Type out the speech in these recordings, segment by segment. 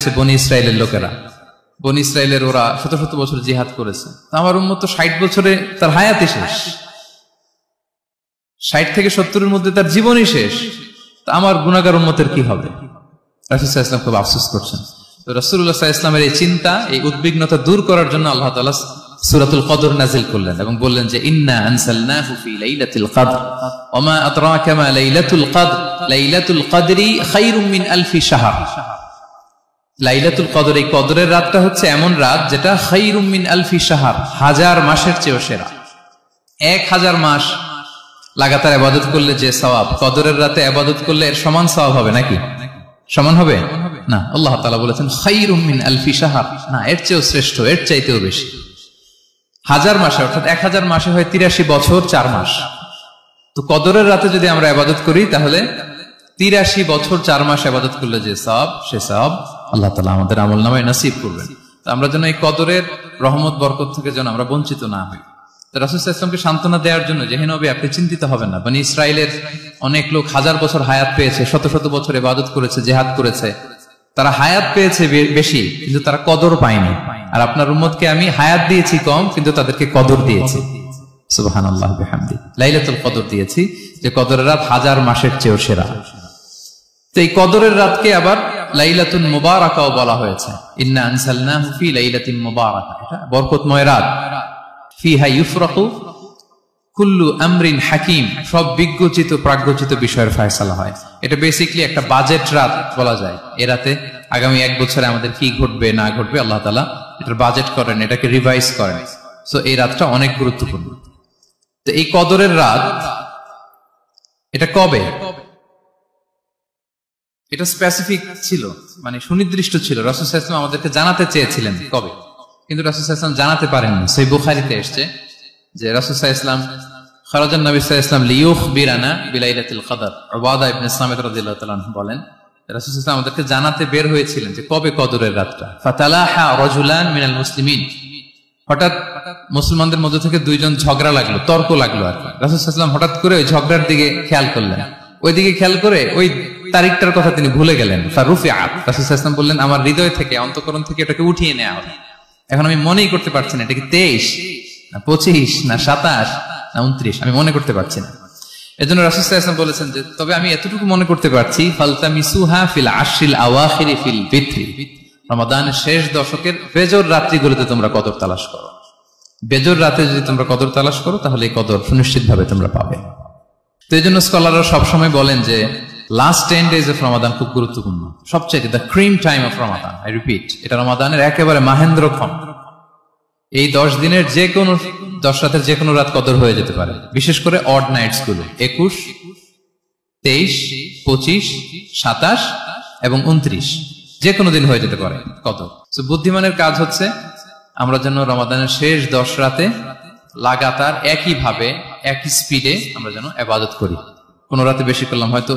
হচ্ছে বনি ইসরায়েলের লোকেরা। বনি ইসরায়েলের ওরা শত শত বছর জিহাদ করেছে। আমার উম্মত তো 60 বছরে তার হায়াতই শেষ, 60 থেকে 70-এর মধ্যে তার জীবনই শেষ। তা আমার গুনাহগার উম্মতের কি হবে? রাসূল সাল্লাল্লাহু আলাইহি ওয়াসাল্লাম খুব আফসোস করছেন। তো রাসূলুল্লাহ সাল্লাল্লাহু আলাইহি ওয়াসাল্লামের এই চিন্তা, এই উদ্বিগ্নতা দূর করার জন্য আল্লাহ তাআলা সূরাতুল কদর নাযিল করলেন এবং বললেন যে ইন্না আনসালনাহু ফি লাইলাতিল কদর ওয়া মা আদরাকা মা লাইলাতুল কদর লাইলাতুল কদরি খায়রুম মিন আলফি শাহর। লাইলাতুল কদর, এই কদরের রাতটা হচ্ছে এমন রাত যেটা খায়রুম মিন আলফি শাহর, 1000 মাসের চেয়েও সেরা। 1000 মাস লাগাতার ইবাদত করলে যে সওয়াব, কদরের রাতে ইবাদত করলে এর সমান সওয়াব হবে নাকি? সমান হবে না। আল্লাহ তাআলা বলেছেন খায়রুম মিন আলফি শাহর, না, এর চেয়েও শ্রেষ্ঠ, এর চাইতেও বেশি। 1000 মাসে, অর্থাৎ 1000 মাসে হয় 83 বছর 4 মাস। তো কদরের রাতে যদি আমরা ইবাদত করি তাহলে 83 বছর 4 মাস ইবাদত করলে যে সওয়াব, সে সওয়াব আল্লাহ তাআলা আমাদের আমলনামায় নসিব করবেন। তো আমরা যেন এই কদরের রহমত বরকত থেকে যেন আমরা বঞ্চিত না হই। তো রাসূল সাল্লাল্লাহু আলাইহি ওয়াসাল্লামকে সান্ত্বনা দেওয়ার জন্য, যে হে নবী আপনি চিন্তিত হবেন না, বনি ইসরায়েলের অনেক লোক 1000 বছর হায়াত পেয়েছে, শত শত বছর ইবাদত করেছে, জিহাদ করেছে, তারা হায়াত পেয়েছে বেশি কিন্তু তারা কদর পায়নি। আর আপনার উম্মতকে আমি হায়াত দিয়েছি কম কিন্তু তাদেরকে কদর দিয়েছি। সুবহানাল্লাহ বিহামদি, লাইলাতুল কদর দিয়েছি, যে কদরের রাত 1000 মাসের চেয়েও সেরা। তো এই কদরের রাতকে আবার লাইলাতুন মুবারাকাও বলা হয়েছে। ইন্না আনসালনাহু ফি লাইলাতিন মুবারাকা, এটা বরকতময় রাত। ফিহা ইউফরাকু কুল্লু আমরিন হাকিম, সব বিজ্ঞচিত প্রাজ্ঞচিত বিষয়ের ফয়সালা হয়। এটা বেসিক্যালি একটা বাজেট রাত বলা যায়। এ রাতে আগামী 1 বছরে আমাদের কি ঘটবে না ঘটবে আল্লাহ তাআলা এটার বাজেট করেন, এটাকে রিভাইজ করেন। সো এই রাতটা অনেক গুরুত্বপূর্ণ। তো এই কদরের রাত, এটা কবে? এটা স্পেসিফিক ছিল, মানে সুনির্দিষ্ট ছিল। রাসূল সাল্লাল্লাহু আলাইহি ওয়াসাল্লাম আমাদেরকে জানাতে চেয়েছিলেন কবে, কিন্তু রাসূল সাল্লাল্লাহু আলাইহি ওয়াসাল্লাম জানাতে পারেননি। সহিহ বুখারীতে এসেছে যে রাসূল সাল্লাল্লাহু আলাইহি ওয়াসাল্লাম খারাজান নবী সাল্লাল্লাহু আলাইহি ওয়াসাল্লাম লিয়ুখবিরানা বিলাইলাতিল কদর। উবাদা ইবনে সামিত রাদিয়াল্লাহু তাআলা আনহু বলেন, রাসূল সাল্লাল্লাহু আলাইহি ওয়াসাল্লাম আমাদেরকে জানাতে বের হয়েছিলেন যে কবে কদরের রাতটা। ফাতালাহা রাজুলান মিনাল মুসলিমিন, হঠাৎ মুসলমানদের মধ্যে থেকে 2 জন ঝগড়া লাগলো, তর্ক লাগলো আর কি। রাসূল সাল্লাল্লাহু আলাইহি ওয়াসাল্লাম হঠাৎ করে ওই ঝগড়ার দিকে খেয়াল করলেন, ওইদিকে খেয়াল করে ওই তারিখটার কথা তিনি ভুলে গেলেন। ফারুফিআত, রাসূল সাল্লাল্লাহু আলাইহি ওয়াসাল্লাম বললেন আমার হৃদয় থেকে, অন্তঃকরণ থেকে এটাকে উঠিয়ে নেওয়া হবে। এখন আমি মনেই করতে পারছি না এটা কি 23 না 25 না 27 না 29, আমি মনে করতে পারছি না। এজন্য রাসূল সাল্লাল্লাহু আলাইহি ওয়াসাল্লাম বলেছেন যে তবে আমি এতটুকু মনে করতে পারছি, ফালতামিসুহা ফিল আশরিল আওয়াখিরি ফিল বিত্রি, রমাদানের শেষ দশকের বেজর রাত্রিগুলোতে তোমরা কদর তালাশ করো। বেজর রাতে যদি তোমরা কদর তালাশ করো তাহলে এই কদর সুনিশ্চিতভাবে তোমরা পাবে। তো এই জন্য স্কলাররা সবসময় বলেন যে লাস্ট 10 days অফ রমাদান খুব গুরুত্বপূর্ণ, সবচেয়ে the cream time of Ramadan. I repeat, এটা রমাদানের একেবারে মাহেন্দ্রক্ষণ। এই 10 দিনের যে কোনো 10 রাতের যে কোনো রাত কদর হয়ে যেতে পারে, বিশেষ করে অড নাইটস গুলো 21, 23, 25, 27 এবং 29, যে কোনো দিন হয়ে যেতে পারে কদর। তো বুদ্ধিমানের কাজ হচ্ছে আমরা যেন রমাদানের শেষ 10 রাতে লাগাতার একইভাবে একই স্পিডে আমরা যেন ইবাদত করি। কোন রাতে বেশি করলাম, হয়তো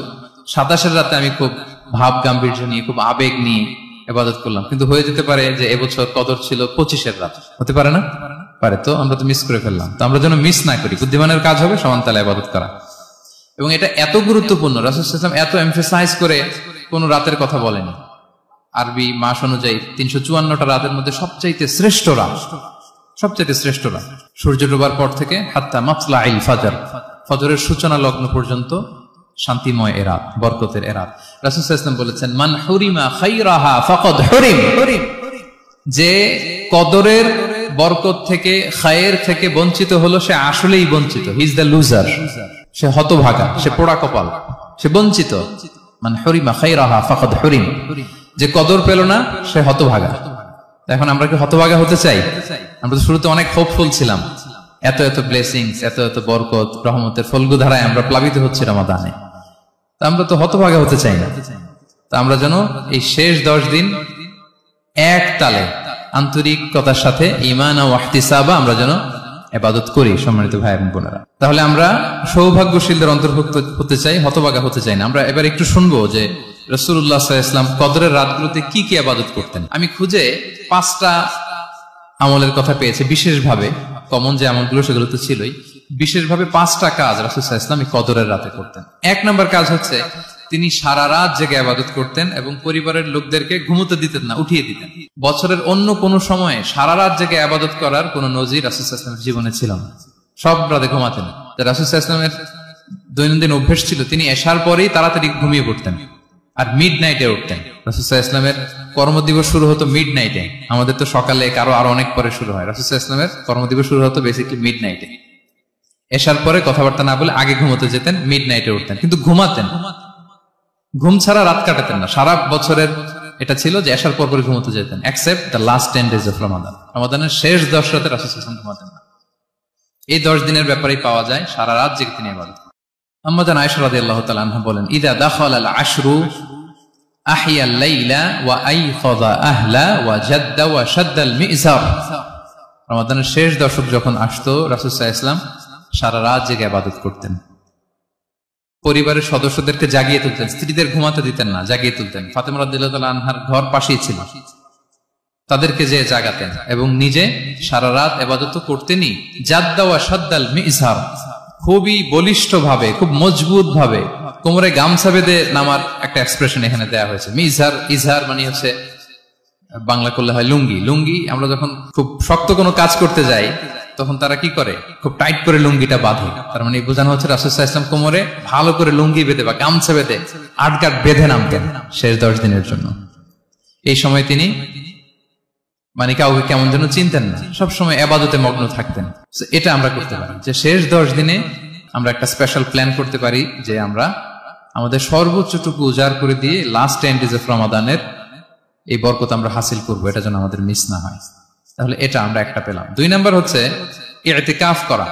27-এর রাতে আমি খুব ভাব গাম্ভীর্য নিয়ে, খুব আবেগ নিয়ে ইবাদত করলাম, কিন্তু হয়ে যেতে পারে যে এবছর কদর ছিল 25-এর রাত, হতে পারে না? পারে। তো আমরা তো মিস করে ফেললাম। তো আমরা যেন মিস না করি। বুদ্ধিমানের কাজ হবে সমান তালে ইবাদত করা। এবং এটা এত গুরুত্বপূর্ণ, রাসূল সাল্লাল্লাহু আলাইহি ওয়াসাল্লাম এত এমফাসাইজ করে কোন রাতের কথা বলেনি। আরবি মাস অনুযায়ী 354টা রাতের মধ্যে সবচাইতে শ্রেষ্ঠ রাত, সবচাইতে শ্রেষ্ঠ রাত সূর্য ডোবার পর থেকে হাত্তা মাতলাইল ফাজর, ফজরের সূচনা লগ্ন পর্যন্ত শান্তিময় এ রাত, বরকতের এ রাত। রাসূল সাল্লাল্লাহু আলাইহি ওয়াসাল্লাম বলেছেন মান হুরিমা খায়রাহা ফাকাদ হুরিম, যে কদরের বরকত থেকে, খায়ের থেকে বঞ্চিত হলো সে আসলেই বঞ্চিত। হি ইজ দ্য লুজার, সে হতভাগা, সে পোড়া কপাল, সে বঞ্চিত। মান হুরিমা খায়রাহা ফাকাদ হুরিম, যে কদর পেল না সে হতভাগা। এখন আমরা কি হতভাগা হতে চাই? আমরা তো শুরুতে অনেক হোপফুল ছিলাম, এত এত ব্লেসিংস, এত এত বরকত, রহমতের ফলগু ধারায় আমরা প্লাবিত হচ্ছি রমাদানে। তা আমরা তো হতভাগা হতে চাই না। তা আমরা যেন এই শেষ 10 দিন এক তালে আন্তরিকতার সাথে ঈমান ও ইহতিসাবা আমরা যেন ইবাদত করি। সম্মানিত ভাই এবং বোনেরা, তাহলে আমরা সৌভাগ্যশীলদের অন্তর্ভুক্ত হতে চাই, হতভাগা হতে চাই না। আমরা এবার একটু শুনবো যে রাসূলুল্লাহ সাল্লাল্লাহু আলাইহি ওয়াসাল্লাম কদরের রাতগুলোতে কি কি ইবাদত করতেন। আমি খুঁজে 5টা আমলের কথা পেয়েছি বিশেষভাবে, কমন যে আমলগুলো সেগুলো তো ছিলই, বিশেষভাবে 5টা কাজ রাসূল সাল্লাল্লাহু আলাইহি ওয়াসাল্লাম কদরের রাতে করতেন। 1 নম্বর কাজ হচ্ছে তিনি সারা রাত জেগে ইবাদত করতেন এবং পরিবারের লোকদেরকে ঘুমোতে দিতেন না, উঠিয়ে দিতেন। বছরের অন্য কোনো সময়ে সারা রাত জেগে ইবাদত করার কোন নজির রাসূল সাল্লাল্লাহু আলাইহি ওয়াসাল্লামের জীবনে ছিল না। সব রাতে ঘুমাতেন। রাসূল সাল্লাল্লাহু আলাইহি ওয়াসাল্লামের দৈনন্দিন অভ্যাস ছিল তিনি এশার পরেই তাড়াতাড়ি ঘুমিয়ে পড়তেন আর মিড নাইটে উঠতেন। রাসূল সাল্লাল্লাহু আলাইহি ওয়াসাল্লামের কর্মদিবস শুরু হতো মিড নাইটে। আমাদের তো সকালে আরো অনেক পরে শুরু হয়। রাসূল সাল্লাল্লাহু আলাইহি ওয়াসাল্লামের কর্মদিবস শুরু হতো বেসিক্যালি মিড নাইটে। এশার পরে কথাবার্তা না বলে আগে ঘুমোতে যেতেন, মিড নাইটে উঠতেন, কিন্তু ঘুমাতেন। ঘুম ছাড়া রাত কাটাতেন না। সারা বছরের এটা ছিল যে এশার পর পরে ঘুমোতে যেতেন, except the last 10 days of Ramadan. রমাদানের শেষ 10 রাতে রাসূল সাল্লাল্লাহু আলাইহি ওয়াসাল্লাম ঘুমাতেন না। এই 10 দিনের ব্যাপারেই পাওয়া যায় সারা রাত জেগে তিনি ইবাদত করেন। আম্মা জান আয়েশা রাদিয়াল্লাহু তাআলা আনহা বলেন, ইযা দাখালাল আশরু আহিয়াল লাইলা ওয়া আইখাযা আহলা ওয়া জাদ্দা ওয়া শাদ্দাল মিজার। রমাদানের শেষ দশক যখন আসতো রাসূল সাল্লাল্লাহু আলাইহি ওয়াসাল্লাম সারা রাত জেগে ইবাদত করতেন। পরিবারের সদস্যদেরকে জাগিয়ে তুলতেন, স্ত্রীদের ঘুমাতে দিতেন না, জাগিয়ে তুলতেন। ফাতেমা রাদিয়াল্লাহু তাআলা আনহার ঘর পাশেই ছিল, তাদেরকে যে জাগাতেন এবং নিজে সারা রাত ইবাদত করতেনই। জাদ্দা ওয়া শাদ্দাল মিজার, খুবই বলিষ্ঠ ভাবে, খুব মজবুত ভাবে কোমরে গামছা বেঁধে নামার একটা এক্সপ্রেশন এখানে দেওয়া হয়েছে। মিজার, ইজহার মানে হচ্ছে বাংলা করলে হয় লুঙ্গি। লুঙ্গি আমরা যখন খুব শক্ত কোনো কাজ করতে যাই তখন তারা কি করে, খুব টাইট করে লুঙ্গিটা বাঁধে। তার মানে বোঝানো হচ্ছে রাসূল সাল্লাল্লাহু আলাইহি ওয়াসাল্লাম কোমরে ভালো করে লুঙ্গি বেঁধে বা গামছা বেঁধে আটগাট বেঁধে নামতেন শেষ 10 দিনের জন্য। এই সময় তিনি মানে কাউকে কেমন যেন চিনতেন না, সবসময় ইবাদতে মগ্ন থাকতেন। এটা আমরা করতে পারি যে শেষ 10 দিনে আমরা একটা স্পেশাল প্ল্যান করতে পারি যে আমরা আমাদের সর্বোচ্চটুকু উজাড় করে দিয়ে লাস্ট 10 days অফ রমাদানের এই বরকত আমরা হাসিল করবো, এটা যেন আমাদের মিস না হয়। তাহলে এটা আমরা একটা পেলাম। 2 নাম্বার হচ্ছে ইতিকাফ করা।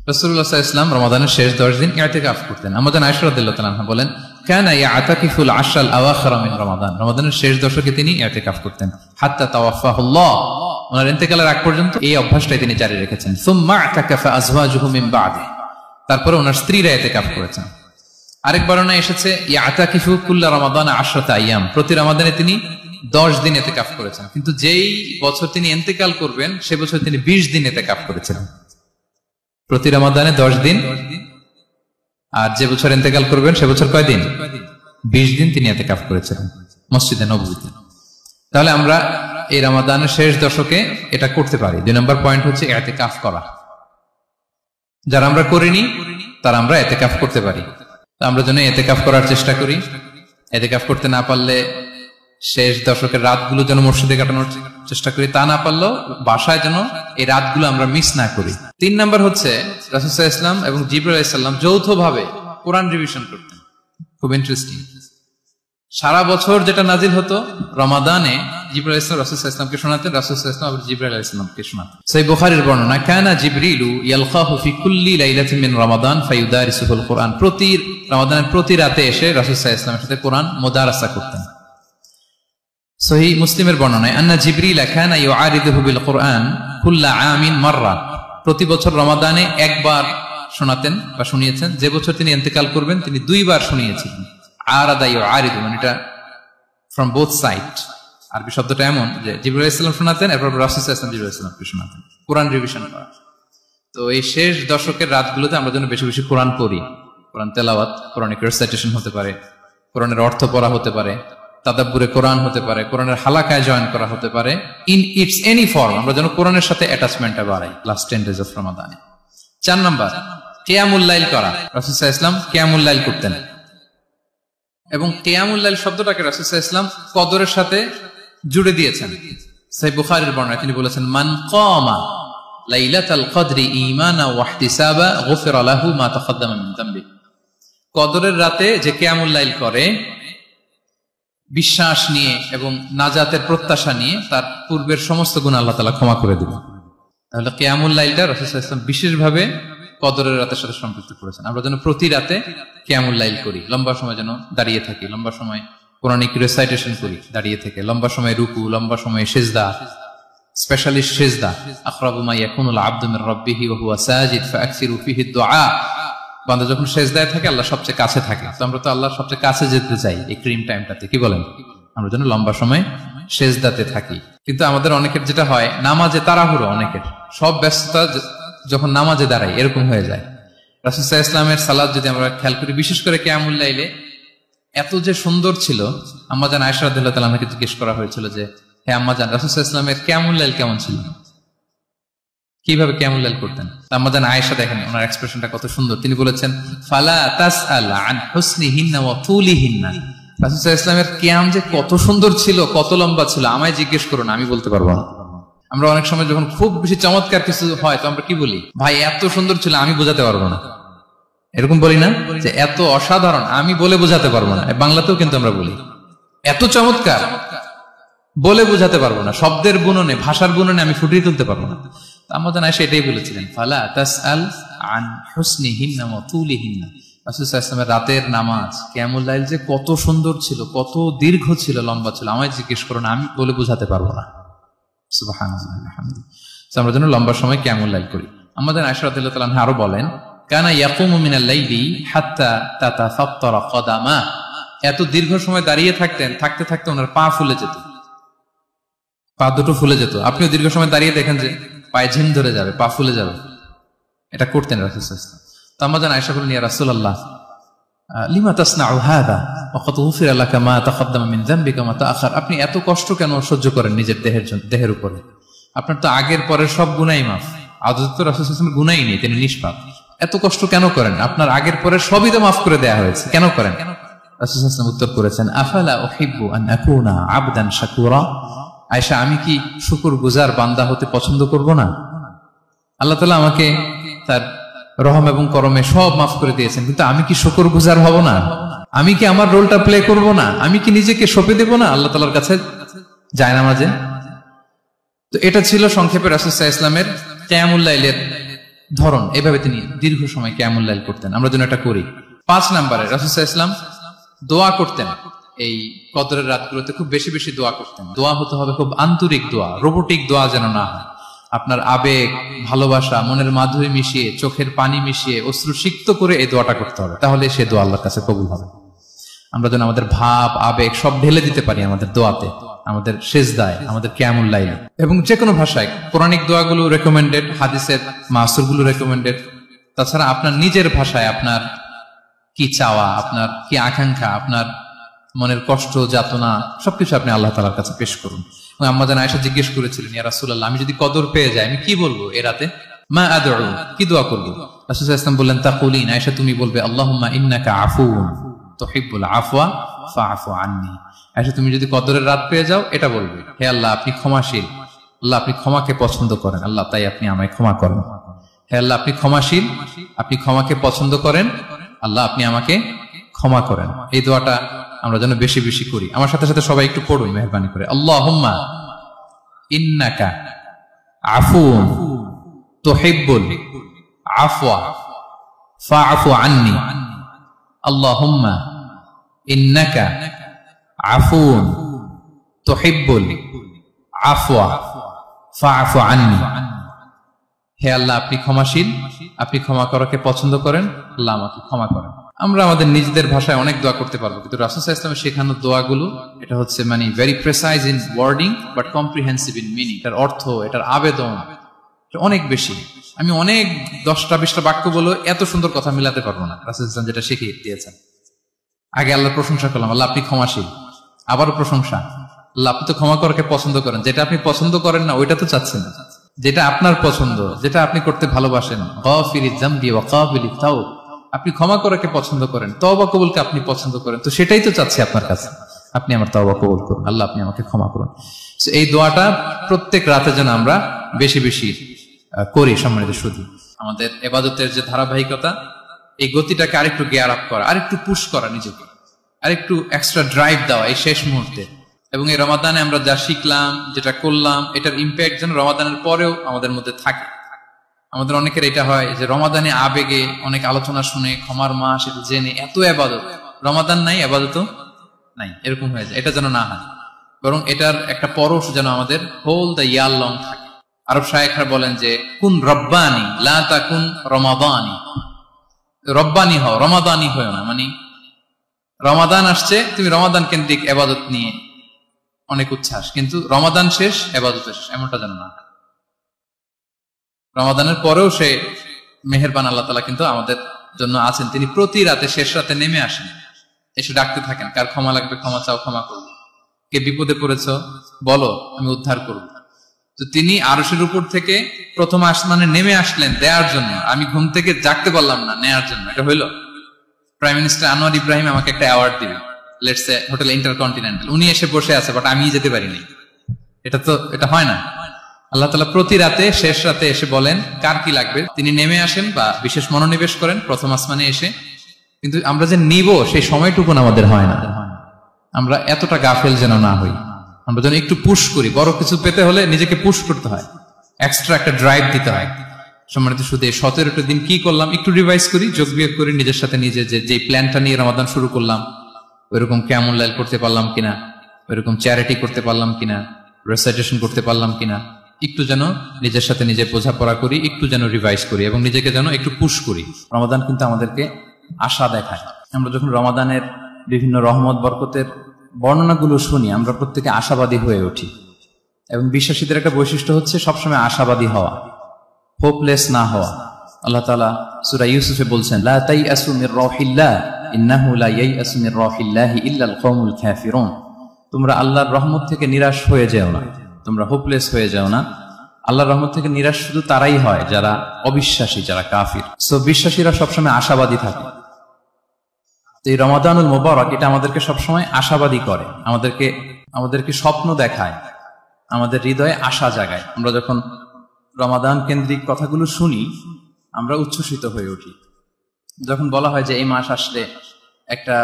রাসূলুল্লাহ সাল্লাল্লাহু আলাইহি ওয়াসাল্লাম রমাদানের শেষ 10 দিন ইতিকাফ করতেন। আম্মা জান আয়েশা রাদিয়াল্লাহু তাআলা আনহা বলেন, কানা ইয়াতাকিফুল আশরাল আওয়াখির মিন রমাদান। রমাদানের শেষ দশকে তিনি ইতিকাফ করতেন হাত্তা তাওয়াফাহুল্লাহ, ওনার ইন্তেকালের আগ পর্যন্ত এই অভ্যাসটাই তিনি জারি রেখেছেন। সুম্মা আতাকাফা আজওয়াজুহু মিন বা'দি, তারপরে ওনার স্ত্রীরা ইতিকাফ করেছেন। আরেক বর্ণনায় এসেছে ইয়াতাকিফু কুল্লা রমাদান 10 আইয়াম, প্রতি রমাদানে তিনি 10 দিন ইতিকাফ করেছেন। কিন্তু যেই বছর তিনি ইন্তেকাল করবেন সে বছর তিনি 20 দিন ইতিকাফ করেছিলেন। প্রতি রমাদানে 10 দিন, আর যে বছর ইন্তেকাল করবেন সে বছর কয় দিন? 20 দিন তিনি ইতিকাফ করেছিলেন মসজিদে নববীতে। তাহলে আমরা এই রমাদানের শেষ দশকে এটা করতে পারি। 2 নম্বর পয়েন্ট হচ্ছে ইতিকাফ করা। যারা আমরা করিনি তারা আমরা ইতিকাফ করতে পারি। আমরা যেন ইতিকাফ করার চেষ্টা করি। ইতিকাফ করতে না পারলে শেষ দশকের রাতগুলো যেন মসজিদে কাটানোর চেষ্টা করি, তা না পারলেও বাসায় যেন এই রাতগুলো আমরা মিস না করি। 3 নাম্বার হচ্ছে রাসূল সাল্লাল্লাহু আলাইহি ওয়াসাল্লাম এবং জিবরাইল আলাইহিস সালাম যৌথভাবে কোরআন রিভিশন করতেন। খুব ইন্টারেস্টিং। সারা বছর যেটা নাজিল হতো রমাদানে জিবরাইল আলাইহিস সালাম রাসূল সাল্লাল্লাহু আলাইহি ওয়াসাল্লামকে শোনাতেন, রাসূল সাল্লাল্লাহু আলাইহি ওয়াসাল্লাম আবার জিবরাইল আলাইহিস সালামকে শোনাতেন। সহিহ বুখারীর বর্ণনা, কানা জিবরিলু ইয়ালকাহু ফি কুল্লি লাইলাতিন মিন রমাদান ফায়ুদারিসুল কুরআন। প্রতি রমাদানের প্রতি রাতে এসে রাসূল সাল্লাল্লাহু আলাইহি ওয়াসাল্লামের সাথে কোরআন মুদারাসা করতেন। সহিহ মুসলিমের বর্ণনায়, আন্না জিবরিল কানা ইউআরিদুহু বিল কুরআন কুল্লা আমিন মাররা, প্রতি বছর রমাদানে একবার শোনাতেন বা শুনিয়েছেন। যে বছর তিনি ইন্তেকাল করবেন তিনি 2 বার শুনিয়েছিলেন। আরাদা ইউআরিদু মানে এটা ফ্রম বোথ সাইড। আরবি শব্দটা এমন যে জিবরাইল আলাইহিস সালাম শোনাতেন, এরপর রাসূল সাল্লাল্লাহু আলাইহি ওয়াসাল্লাম জিবরাইল আলাইহিস সালামকে শোনাতেন। কোরআন রিভিশন করা। তো এই শেষ দশকের রাতগুলোতে আমরা যেন বেশি বেশি কোরআন পড়ি। কোরআন তেলাওয়াত, কোরআনিক রিসাইটেশন হতে পারে, কোরআনের অর্থ পড়া হতে পারে, তাদাব্বুরে কোরআন হতে পারে, কোরআনের হালাকায় জয়েন করা হতে পারে। ইন ইটস এনি ফর্ম আমরা যেন কোরআনের সাথে অ্যাটাচমেন্টটা বাড়াই লাস্ট 10 days অফ রমাদানে। 4 নাম্বার কিয়ামুল লাইল করা। রাসূল সাল্লাল্লাহু আলাইহি ওয়াসাল্লাম কিয়ামুল লাইল করতেন এবং কিয়ামুল লাইল শব্দটাকে রাসূল সাল্লাল্লাহু আলাইহি ওয়াসাল্লাম কদরের সাথে জুড়ে দিয়েছেন। সহিহ বুখারীর বর্ণনায় তিনি বলেছেন, মান কামা লাইলাতাল কদরি ঈমানা ওয়া ইহতিসাবা গুফিরা লাহু মা তাকদ্দামা মিন যামবি। কদরের রাতে যে কিয়ামুল লাইল করে বিশ্বাস নিয়ে এবং নাজাতের প্রত্যাশা নিয়ে, তার পূর্বের সমস্ত গুনাহ আল্লাহ তাআলা ক্ষমা করে দিবেন। তাহলে কিয়ামুল লাইলটা রাসূল সাল্লাল্লাহু আলাইহি ওয়াসাল্লাম বিশেষভাবে কদরের রাতের সাথে সম্পৃক্ত করেছেন। আমরা যেন প্রতি রাতে কিয়ামুল লাইল করি, লম্বা সময় যেন দাঁড়িয়ে থাকি, লম্বা সময় কোরআনিক রিসাইটেশন করি দাঁড়িয়ে থেকে, লম্বা সময় রুকু, লম্বা সময় সিজদা, স্পেশালি সিজদা। আকরাবু মা ইয়াকুনুল আবদু মির রাব্বিহি ওয়া হুয়া সাজিদ ফাআকসিরু ফিহি দুআ। বান্দা যখন সিজদায় থাকে আল্লাহ সবচেয়ে কাছে থাকে। তো আমরা তো আল্লাহর সবচেয়ে কাছে যেতে চাই এই ক্রিম টাইমটাতে, কি বলেন? আমরা যেন লম্বা সময় সিজদাতে থাকি। কিন্তু আমাদের অনেকের যেটা হয়, নামাজে তাড়াহুড়ো, অনেকের সব ব্যস্ততা যখন নামাজে দাঁড়াই এরকম হয়ে যায়। রাসূল সাল্লাল্লাহু আলাইহি ওয়াসাল্লামের সালাত যদি আমরা খেয়াল করি, বিশেষ করে কিয়ামুল লাইলে এত যে সুন্দর ছিল, আম্মাজান আয়েশা রাদিয়াল্লাহু তাআলা আনহাকে জিজ্ঞেস করা হয়েছিল যে হে আম্মাজান, রাসূল সাল্লাল্লাহু আলাইহি ওয়াসাল্লামের কিয়ামুল লাইল কেমন ছিল, কিভাবে কিয়ামুল লাইল করতেন? আম্মাজান আয়েশা দেখেন ওনার এক্সপ্রেশনটা কত সুন্দর। তিনি বলেছেন ফালা তাসআল আন হুসনিহিন্না ওয়া তুলিহিন্না, রাসূল সাল্লাল্লাহু আলাইহি ওয়াসাল্লামের কিয়াম যে কত সুন্দর ছিল, কত লম্বা ছিল, আমায় জিজ্ঞেস করো না, আমি বলতে পারবো না। আমরা অনেক সময় যখন খুব বেশি চমৎকার কিছু হয় তো আমরা কি বলি, ভাই এত সুন্দর ছিল আমি বোঝাতে পারবো না, এরকম বলি না যে এত অসাধারণ আমি বলে বোঝাতে পারবো না। বাংলাতেও কিন্তু আমরা বলি এত চমৎকার বলে বোঝাতে পারবো না, শব্দের বুননে ভাষার বুননে আমি ফুটিয়ে তুলতে পারবো না। আমাদের আয়েশা এটাই বলেছিলেন ফালা তাসআল আন হুসনিহিন্না ওয়া তুলিহিন্না, রাসূল সাল্লাল্লাহু আলাইহি ওয়াসাল্লামের রাতের নামাজ কিয়ামুল লাইল যে কত সুন্দর ছিল, কত দীর্ঘ ছিল, লম্বা ছিল, আমায় জিজ্ঞেস করো না, আমি বলে বোঝাতে পারবো না। সুবহানাল্লাহ আলহামদুলিল্লাহ। আমরা যেন লম্বা সময় কিয়ামুল লাইল করি। আমাদের আয়েশা রাদিয়াল্লাহু তাআলা আনহা আরো বলেন কানা ইয়াকুমু মিনাল লাইলি হাত্তা তাতাফাত্তারা কদামা, এত দীর্ঘ সময় দাঁড়িয়ে থাকতেন, থাকতে থাকতে ওনার পা ফুলে যেত, পা দুটো ফুলে যেত। আপনিও দীর্ঘ সময় দাঁড়িয়ে দেখেন যে পায়ে ঝিম ধরে যাবে, পা ফুলে যাবে, এটা করতেন রাসূল সাল্লাল্লাহু আলাইহি ওয়াসাল্লাম। তো আমাদের আয়েশা বলেন ইয়া রাসূলুল্লাহ লিমা তাসনাউ হাযা ওয়া ক্বাদ গুফিরা লাকা মা তাকদ্দামা মিন যামবিকা ওয়া মা তাআখার, আপনি এত কষ্ট কেন সহ্য করেন নিজের দেহের উপরে? আপনার তো আগের পরের সব গুনাহ মাফ, আদত তো রাসূল সাল্লাল্লাহু আলাইহি ওয়াসাল্লামের গুনাহই নেই, তিনি নিষ্পাপ। এত কষ্ট কেন করেন? আপনার আগের পরের সবই তো মাফ করে দেয়া হয়েছে, কেন করেন? রাসূল সাল্লাল্লাহু আলাইহি ওয়াসাল্লাম উত্তর করেছেন আফালা উহিব্বু আন আকুনা আবদান শাকুরা, আয়েশা আমি কি শুকরগুজার বান্দা হতে পছন্দ করব না? আল্লাহ তাআলা আমাকে তার রহম এবং করমে সব মাফ করে দিয়েছেন, কিন্তু আমি কি শুকরগুজার হব না? আমি কি আমার রোলটা প্লে করব না? আমি কি নিজেকে সঁপে দেব না আল্লাহ তাআলার কাছে জায়নামাজে? তো এটা ছিল সংক্ষেপে রাসূল সাল্লাল্লাহু আলাইহি ওয়াসাল্লামের কিয়ামুল লাইলের ধরন। এভাবে তিনি দীর্ঘ সময় কিয়ামুল লাইল করতেন, আমরা যেন এটা করি। 5 নম্বরে রাসূল সাল্লাল্লাহু আলাইহি ওয়াসাল্লাম দোয়া করতেন। এই কদরের রাতগুলোতে খুব বেশি বেশি দোয়া করতেন। দোয়া হতে হবে খুব আন্তরিক দোয়া, রোবোটিক দোয়া যেন না হয়। আপনার আবেগ, ভালোবাসা, মনের মাধুরী মিশিয়ে, চোখের পানি মিশিয়ে, অশ্রু সিক্ত করে এই দোয়াটা করতে হবে, তাহলে সে দোয়া আল্লাহর কাছে কবুল হবে। আমরা যেন আমাদের ভাব, আবেগ সব ঢেলে দিতে পারি আমাদের দোয়াতে, আমাদের সেজদায়, আমাদের কিয়ামুল লাইলে। এবং যে কোনো ভাষায় কোরআনিক দোয়াগুলো রেকমেন্ডেড, হাদিসের মাসুরগুলো রেকমেন্ডেড। তাছাড়া আপনার নিজের ভাষায় আপনার কি চাওয়া, আপনার কি আকাঙ্ক্ষা, আপনার মনের কষ্ট, যাতনা সবকিছু আপনি আল্লাহ তাআলার কাছে পেশ করুন। আম্মাজান আয়েশা জিজ্ঞেস করেছিলেন ইয়া রাসূলুল্লাহ আমি যদি কদর পেয়ে যাই আমি কি বলবো এ রাতে? মা আদউ, কি দোয়া করব? রাসূল সাল্লাল্লাহু আলাইহি ওয়াসাল্লাম বললেন তাকুলিন, আয়েশা তুমি বলবে আল্লাহুম্মা ইন্নাকা আফুউন তুহিব্বুল আফওয়া ফাআফু আন্নী। আয়েশা তুমি যদি কদরের রাত পেয়ে যাও এটা বলবে, হে আল্লাহ আপনি ক্ষমাশীল, আল্লাহ আপনি ক্ষমাকে পছন্দ করেন, আল্লাহ তাই আপনি আমায় ক্ষমা করেন। হে আল্লাহ আপনি ক্ষমাশীল, আপনি ক্ষমাকে পছন্দ করেন, আল্লাহ আপনি আমাকে ক্ষমা করেন। এই দোয়াটা আমরা যেন বেশি বেশি করি। আমার সাথে সাথে সবাই একটু পড়ুন মেহেরবানি করে। আল্লাহুম্মা ইন্নাকা আফুউন তুহিব্বুল আফওয়া ফাআফু আন্নী। আল্লাহুম্মা ইন্নাকা আফুউন তুহিব্বুল আফওয়া ফাআফু আন্নী। হে আল্লাহ আপনি ক্ষমাশীল, আপনি ক্ষমা করাকে পছন্দ করেন, আল্লাহ আমাকে ক্ষমা করেন। আমরা আমাদের নিজেদের ভাষায় অনেক দোয়া করতে পারবো, কিন্তু রাসূল সাল্লাল্লাহু আলাইহি ওয়াসাল্লামের শেখানো দোয়াগুলো এটা হচ্ছে মানে very precise in wording but comprehensive in meaning. এটার অর্থ, এটার আবেদন অনেক বেশি। আমি অনেক 10টা-20টা বাক্য বলে এত সুন্দর কথা মিলাতে পারবো না। রাসূল সাল্লাল্লাহু আলাইহি ওয়াসাল্লাম যেটা শিখিয়ে দিয়েছেন, আগে আল্লাহর প্রশংসা করলাম, আল্লাহ আপনি ক্ষমাশীল, আবারও প্রশংসা, আল্লাহ আপনি তো ক্ষমা করাকে পছন্দ করেন। যেটা আপনি পছন্দ করেন না ওইটা তো চাচ্ছেন না, যেটা আপনার পছন্দ, যেটা আপনি করতে ভালোবাসেন, গাফিরিজ যামবি ওয়া কাবিলিত তাওব, আপনি ক্ষমা করাকে পছন্দ করেন, তওবা কবুলকে আপনি পছন্দ করেন, তো সেটাই তো চাচ্ছি আপনার কাছে, আপনি আমার তওবা কবুল করুন, আল্লাহ আপনি আমাকে ক্ষমা করুন। এই দোয়াটা প্রত্যেক রাতে যেন আমরা বেশি বেশি করি। সম্মানিত শুধু আমাদের ইবাদতের যে ধারাবাহিকতা, এই গতিটাকে আরেকটু গিয়ার আপ করা, আরেকটু পুশ করা, নিজেকে আরেকটু এক্সট্রা ড্রাইভ দেওয়া এই শেষ মুহূর্তে। এবং এই রমাদানে আমরা যা শিখলাম, যেটা করলাম, এটার ইম্প্যাক্ট যেন রমাদানের পরেও আমাদের মধ্যে থাকে। আমাদের অনেকের এটা হয় যে রমাদানে আবেগে অনেক আলোচনা শুনে, ক্ষমার মাস এটা জেনে এত ইবাদত, রমাদান নাই ইবাদতও নাই, এরকম হয়ে যায়। এটা যেন না হয়, বরং এটার একটা পরশ যেন আমাদের হোল দ্য ইয়ার লং থাকে। আরব শায়েখরা বলেন যে কুন রব্বানি লা তাকুন রমাদানি, রব্বানি হও, রমাদানি হও না। মানে রমাদান আসছে, তুমি রমাদান কেন্দ্রিক ইবাদত নিয়ে অনেক উচ্ছ্বাস, কিন্তু রমাদান শেষ ইবাদত শেষ, এমনটা যেন না। রমাদানের পরেও সে মেহেরবান আল্লাহ তাআলা কিন্তু আমাদের জন্য আছেন, তিনি প্রতি রাতে শেষ রাতে নেমে আসেন, এসে ডাকতে থাকেন, কার ক্ষমা লাগবে ক্ষমা চাও, ক্ষমা করবো, কে বিপদে পড়েছ বলো, আমি উদ্ধার করব। তো তিনি আরশের উপর থেকে প্রথম আসমানে নেমে আসলেন দেওয়ার জন্য, আমি ঘুম থেকে জাগতে পারলাম না, নেয়ার জন্য। এটা হইল প্রাইম মিনিস্টার আনোয়ার ইব্রাহিম আমাকে একটা অ্যাওয়ার্ড দিবে, লেটস সে হোটেল ইন্টারকন্টিনেন্টাল, উনি এসে বসে আছে, বাট আমি যেতে পারিনি। এটা হয় না। আল্লাহ তাআলা প্রতি রাতে শেষ রাতে এসে বলেন কার কি লাগবে, তিনি নেমে আসেন বা বিশেষ মনোনিবেশ করেন প্রথম আসমানে এসে। কিন্তু আমরা যে নিব সেই সময়টুকু আমাদের হয় না। আমরা এতটা গাফেল যেন না হই, আমরা যেন একটু পুশ করি। বড় কিছু পেতে হলে নিজেকে পুশ করতে হয়, এক্সট্রা একটা ড্রাইভ দিতে হয়। সম্মানিত শুধু 17টা দিন কি করলাম একটু রিভাইজ করি, যোগ বিয়োগ করি নিজের সাথে নিজে, যে প্ল্যানটা নিয়ে রমাদান শুরু করলাম ওইরকম কিয়ামুল লাইল করতে পারলাম কিনা, ওইরকম চ্যারিটি করতে পারলাম কিনা, রেসাইটেশন করতে পারলাম কিনা, একটু যেন নিজের সাথে নিজে বোঝাপড়া করি, একটু যেন রিভাইজ করি এবং নিজেকে যেন একটু পুশ করি। রমাদান কিন্তু আমাদেরকে আশা দেখায়। আমরা যখন রমাদানের বিভিন্ন রহমত বরকতের বর্ণনাগুলো শুনি, আমরা প্রত্যেকে আশাবাদী হয়ে উঠি। এবং বিশ্বাসীদের একটা বৈশিষ্ট্য হচ্ছে সবসময় আশাবাদী হওয়া, হোপলেস না হওয়া। আল্লাহ তাআলা সূরা ইউসুফে বলছেন, লা তাইয়াসু মির রাহিল্লাহ ইন্নাহু লা ইয়াইয়াসু মির রাহিল্লাহি ইল্লাল কওমুল কাফিরুন। তোমরা আল্লাহর রহমত থেকে নিরাশ হয়ে যেও না, তোমরা হোপলেস হয়ে যাও না। আল্লাহর রহমত থেকে নিরাশ শুধু তারাই হয় যারা অবিশ্বাসী, যারা কাফির। সো বিশ্বাসীরা সবসময় আশাবাদী থাকে। এই রমাদানুল মুবারক এটা আমাদেরকে সবসময় আশাবাদী করে, আমাদেরকে স্বপ্ন দেখায়, আমাদের হৃদয়ে আশা জাগায়। আমরা যখন রমাদান কেন্দ্রিক কথাগুলো শুনি আমরা উচ্ছ্বসিত হয়ে উঠি। যখন বলা হয় যে এই মাস আসলে একটা